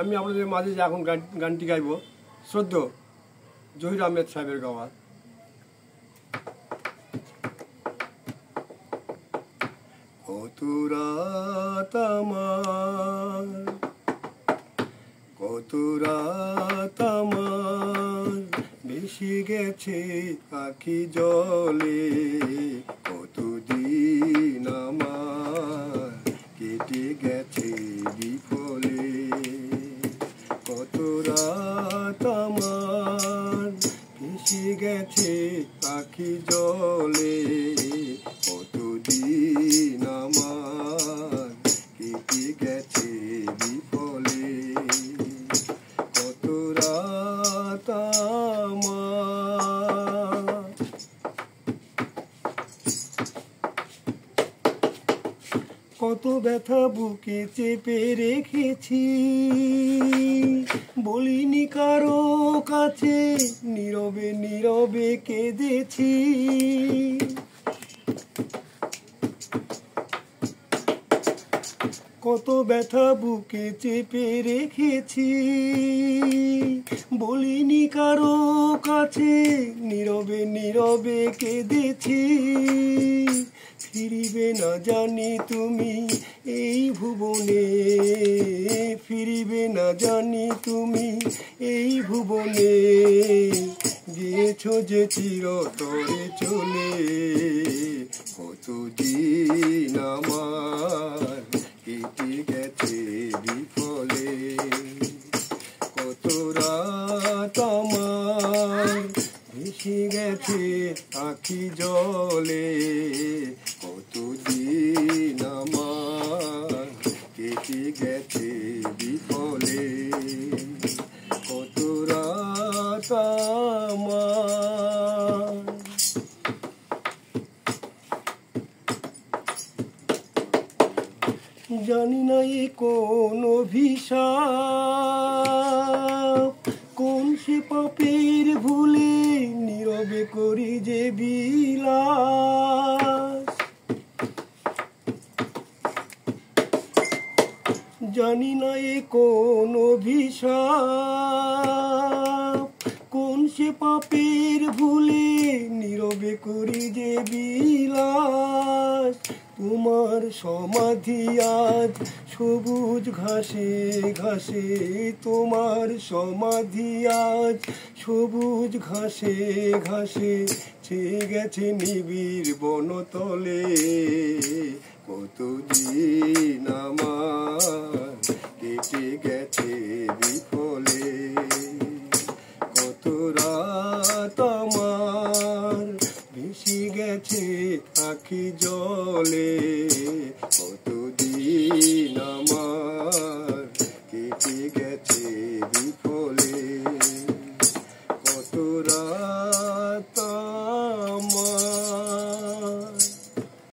আমি আপনাদের মাঝে যে এখন গানটি গাইব শ্রদ্ধ জহির আহমেদ সাহেবের গাওয়া। কত রাত আমার, কত রাত আমার বেশি গেছে আখি জলে, কতদিন আমার কেটে গেছে বিফলে। কত রাত আমার বেশি গেছে আখি জলে, কতদিন আমার কেটে গেছে বিফলে। কত রাত আমার, কত ব্যথা বুকে চেপে রেখেছি, বলিনি কারো কাছে, নীরবে নীরবে কেঁদেছি। কত ব্যথা বুকে চেপে রেখেছি, বলিনি কারো কাছে, নীরবে নীরবে কেঁদেছি। ফিরিবে না জানি তুমি এই ভুবনে, ফিরিবে না জানি তুমি এই ভুবনে, গিয়েছো যে চিরতরে চলে। কতদিন আমার কেটে গেছে বিফলে। কত রাত আমার ভেসে গেছে আখি জলে, কতদিন আমার কেটে গেছে বিফলে। কত রাত আমার, জানি না এ কোন অভিশাপ, কোন সে পাপের ভুলে, নীরবে করি যে বিলাস। জানি না এ কোন অভিশাপ, কোন সে পাপের ভুলে, নীরবে করি যে বিলাস। তোমার সমাধি আজ সবুজ ঘাসে ঘাসে, তোমার সমাধি আজ সবুজ ঘাসে ঘাসে, ছেয়ে গেছে নিবিড় বনতলে। কতদিন আমার কেটে গেছে বিফলে। কত রাত আমার ভেসে গেছে আখি জলে,